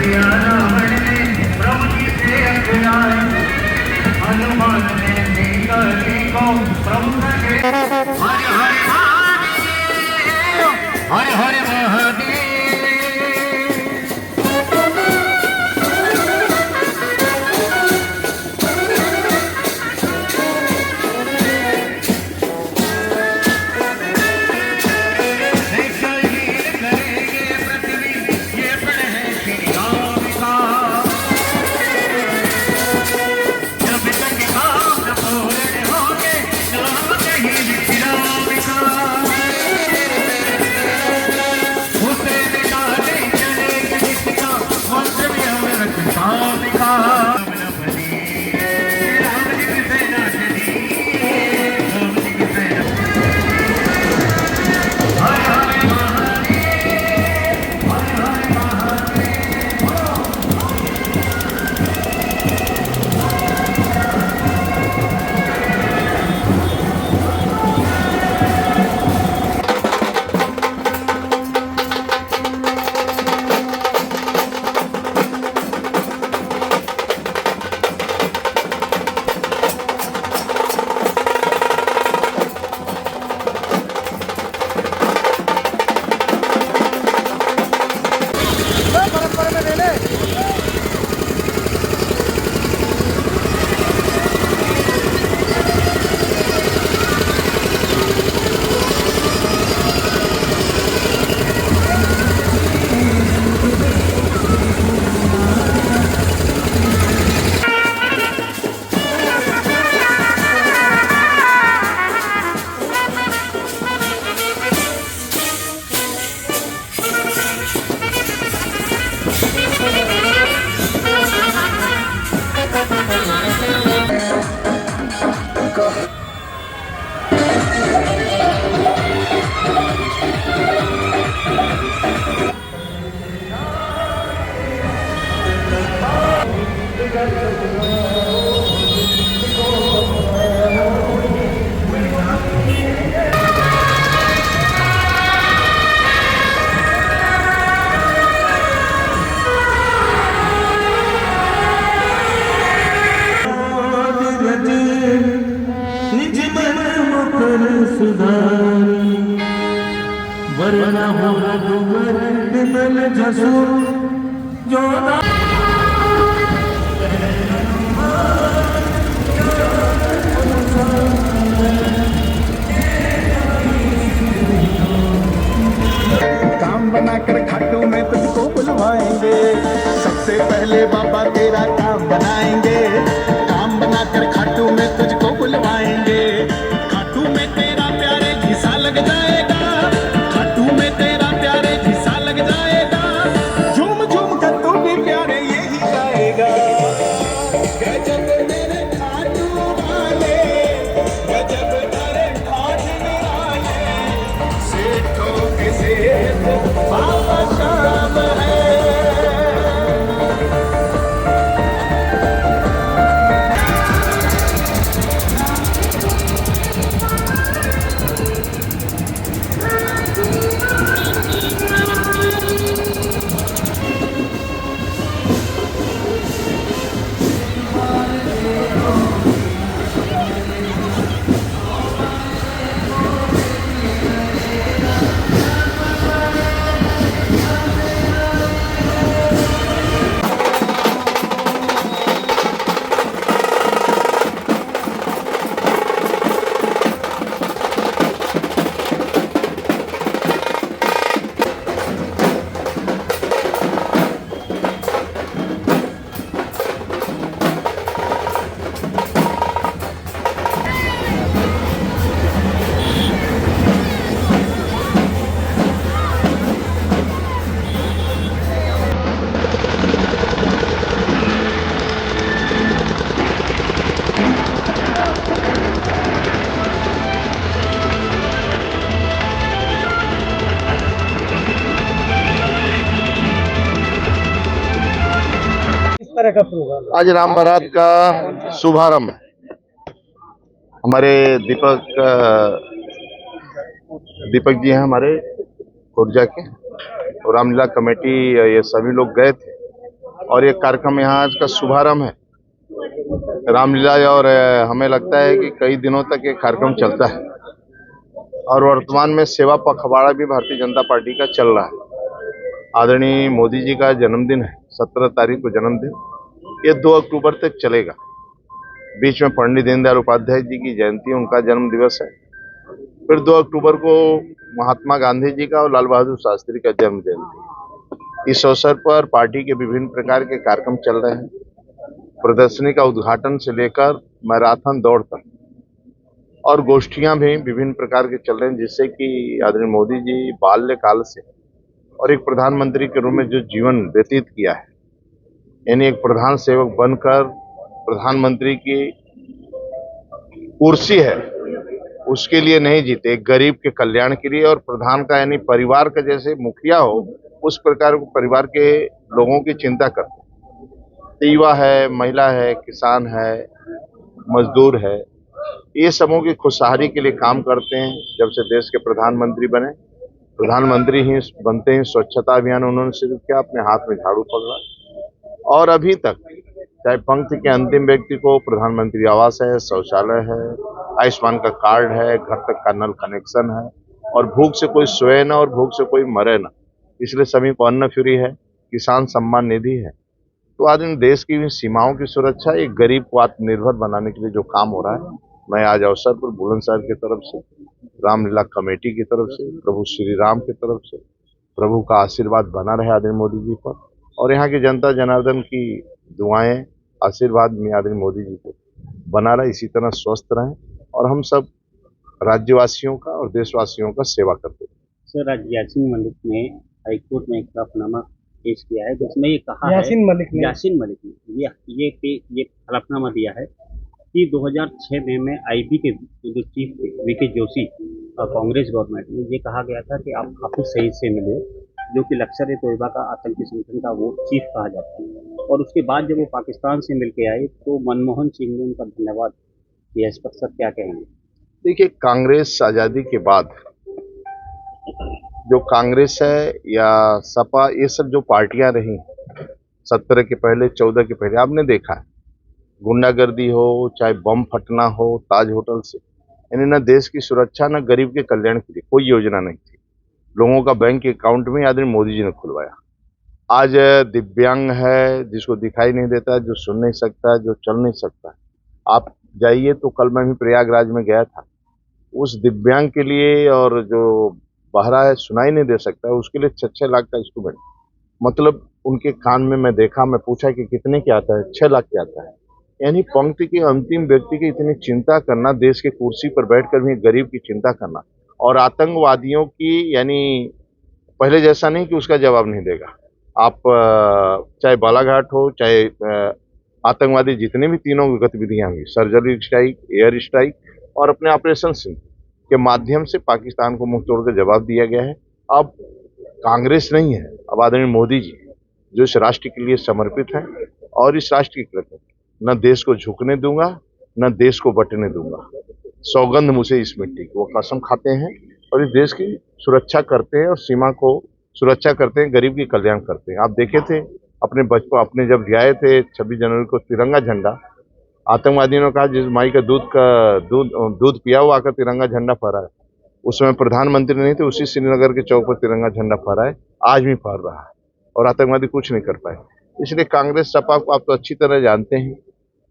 दिया रावण ने प्रभु जी से अखिलाए, हनुमान ने सीता जी को प्रभु ने हरे हरे महादेव, हरे हरे महादेव। वरना हो डूबर बिमल जसु जो काम बनाकर खाटू में तुझको बुलवाएंगे, सबसे पहले बाबा तेरा काम बनाएंगे। काम बनाकर खाटू में तुझको बुलवाएंगे, खाटू में तेरा प्यारे घिसा लग जाएगा, खाटू में तेरा प्यारे घिसा लग जाएगा। झूम झूम कर तू भी प्यारे यही गाएगा। गजब मेरे खाटू वाले, गजब तेरे ठाठ निराले, सेठों के सेठ बाबा श्याम है। तरह का प्रोग्राम आज राम बारात का शुभारंभ हमारे दीपक जी हैं हमारे खुर्जा के, और रामलीला कमेटी ये सभी लोग गए थे। और ये कार्यक्रम यहाँ आज का शुभारंभ है रामलीला। और हमें लगता है कि कई दिनों तक ये कार्यक्रम चलता है और वर्तमान में सेवा पखवाड़ा भी भारतीय जनता पार्टी का चल रहा है। आदरणीय मोदी जी का जन्मदिन है, 17 तारीख को जन्मदिन, ये 2 अक्टूबर तक चलेगा। बीच में पंडित दीनदयाल उपाध्याय जी की जयंती, उनका जन्म दिवस है। फिर 2 अक्टूबर को महात्मा गांधी जी का और लाल बहादुर शास्त्री का जन्म जयंती। इस अवसर पर पार्टी के विभिन्न प्रकार के कार्यक्रम चल रहे हैं। प्रदर्शनी का उद्घाटन से लेकर मैराथन दौड़ तक और गोष्ठियां भी विभिन्न प्रकार के चल रहे हैं, जिससे कि आदरणीय मोदी जी बाल्यकाल से और एक प्रधानमंत्री के रूप में जो जीवन व्यतीत किया है, यानी एक प्रधान सेवक बनकर प्रधानमंत्री की कुर्सी है उसके लिए नहीं जीते, एक गरीब के कल्याण के लिए, और प्रधान का यानी परिवार का जैसे मुखिया हो उस प्रकार को परिवार के लोगों की चिंता करते हैं। युवा है, महिला है, किसान है, मजदूर है, ये सबों की खुशहाली के लिए काम करते हैं। जब से देश के प्रधानमंत्री बने, प्रधानमंत्री ही बनते ही स्वच्छता अभियान उन्होंने शुरू किया, अपने हाथ में झाड़ू पकड़ा, और अभी तक चाहे पंक्ति के अंतिम व्यक्ति को प्रधानमंत्री आवास है, शौचालय है, आयुष्मान का कार्ड है, घर तक का नल कनेक्शन है, और भूख से कोई सोए ना और भूख से कोई मरे ना, इसलिए सभी को अन्न फ्री है, किसान सम्मान निधि है। तो आज इन देश की सीमाओं की सुरक्षा, एक गरीब को आत्मनिर्भर बनाने के लिए जो काम हो रहा है, मैं आज अवसर पर बुलंदशहर की तरफ से, रामलीला कमेटी की तरफ से, प्रभु श्री राम की तरफ से प्रभु का आशीर्वाद बना रहे आदरणीय मोदी जी पर, और यहाँ की जनता जनार्दन की दुआएं आशीर्वाद में आदरणीय मोदी जी को बना रहे, इसी तरह स्वस्थ रहें और हम सब राज्यवासियों का और देशवासियों का सेवा करते हैं। सर, आज यासीन मलिक ने हाईकोर्ट में एक हलफनामा पेश किया है, जिसमें ये कहा यासीन है मलिक ने ये हलफनामा दिया है कि 2006 में आईबी के जो चीफ थे वीके जोशी कांग्रेस गवर्नमेंट में ये कहा गया था कि आप हाफिज सईद से मिले, जो कि लश्कर ए तोयबा का आतंकी संगठन का वो चीफ कहा जाता है, और उसके बाद जब वो पाकिस्तान से मिल के आए तो मनमोहन सिंह ने उनका धन्यवाद किया। इस पर सर क्या कहेंगे? देखिए, कांग्रेस आजादी के बाद जो कांग्रेस है या सपा, ये सब जो पार्टियां रही 17 के पहले, 14 के पहले, आपने देखा है गुंडागर्दी हो, चाहे बम फटना हो ताज होटल से, यानी न देश की सुरक्षा न गरीब के कल्याण के लिए कोई योजना नहीं थी। लोगों का बैंक अकाउंट में आदरणीय मोदी जी ने खुलवाया। आज दिव्यांग है, जिसको दिखाई नहीं देता, जो सुन नहीं सकता, जो चल नहीं सकता, आप जाइए तो कल मैं भी प्रयागराज में गया था, उस दिव्यांग के लिए, और जो बहरा है, सुनाई नहीं दे सकता, उसके लिए 6 लाख का इंस्ट्रूमेंट, मतलब उनके कान में मैं देखा, मैं पूछा कि कितने के आता है, 6 लाख के आता है। यानी पंक्ति के अंतिम व्यक्ति की इतनी चिंता करना, देश के कुर्सी पर बैठकर भी गरीब की चिंता करना, और आतंकवादियों की, यानी पहले जैसा नहीं कि उसका जवाब नहीं देगा। आप चाहे बालाघाट हो, चाहे आतंकवादी जितने भी तीनों गतिविधियां हुई, सर्जिकल स्ट्राइक, एयर स्ट्राइक और अपने ऑपरेशन सिंह के माध्यम से पाकिस्तान को मुंह तोड़कर जवाब दिया गया है। अब कांग्रेस नहीं है, अब आदरणीय मोदी जी जो इस राष्ट्र के लिए समर्पित हैं और इस राष्ट्र के प्रति न देश को झुकने दूंगा, न देश को बटने दूंगा। सौगंध मुझे इस मिट्टी की, वो कसम खाते हैं और इस देश की सुरक्षा करते हैं और सीमा को सुरक्षा करते हैं, गरीब की कल्याण करते हैं। आप देखे थे अपने बचपन, अपने जब गए थे 26 जनवरी को तिरंगा झंडा, आतंकवादियों ने कहा जिस माई का दूध पिया वो आकर तिरंगा झंडा फहराए। उसमें प्रधानमंत्री नहीं थे, उसी श्रीनगर के चौक पर तिरंगा झंडा फहराए, आज भी फहर रहा है और आतंकवादी कुछ नहीं कर पाए। इसलिए कांग्रेस सपा को आप तो अच्छी तरह जानते हैं,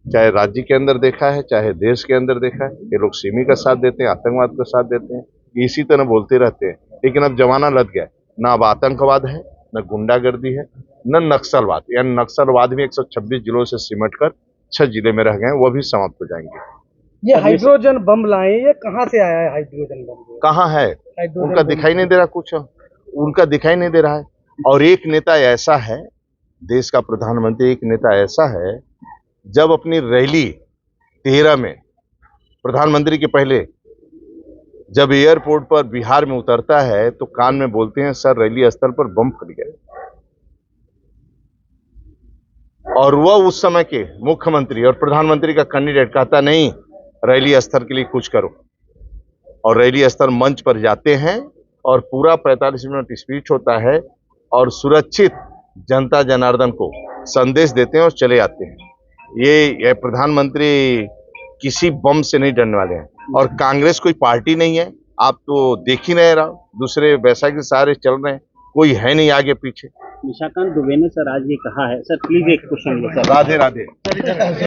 चाहे राज्य के अंदर देखा है, चाहे देश के अंदर देखा है, ये लोग सिमी का साथ देते हैं, आतंकवाद का साथ देते हैं, इसी तरह बोलते रहते हैं। लेकिन अब जमाना लग गया, न अब आतंकवाद है, न गुंडागर्दी है, न नक्सलवाद। यानी नक्सलवाद भी 126 जिलों से सिमट कर 6 जिले में रह गए, वो भी समाप्त हो जाएंगे। ये हाइड्रोजन बम लाए, ये कहाँ से आया है? हाइड्रोजन बम कहाँ है? उनका दिखाई नहीं दे रहा, कुछ उनका दिखाई नहीं दे रहा है। और एक नेता ऐसा है, देश का प्रधानमंत्री एक नेता ऐसा है, जब अपनी रैली 13 में प्रधानमंत्री के पहले जब एयरपोर्ट पर बिहार में उतरता है तो कान में बोलते हैं सर रैली स्थल पर बम फट गए, और वह उस समय के मुख्यमंत्री और प्रधानमंत्री का कैंडिडेट कहता नहीं रैली स्थल के लिए कुछ करो, और रैली स्थल मंच पर जाते हैं और पूरा 45 मिनट स्पीच होता है और सुरक्षित जनता जनार्दन को संदेश देते हैं और चले आते हैं। ये प्रधानमंत्री किसी बम से नहीं डरने वाले हैं और कांग्रेस कोई पार्टी नहीं है। आप तो देख ही नहीं रहा, दूसरे वैसा के सारे चल रहे हैं, कोई है नहीं आगे पीछे। निशाकांत दुबे ने सर आज ये कहा है, सर प्लीज एक क्वेश्चन सर। राधे राधे।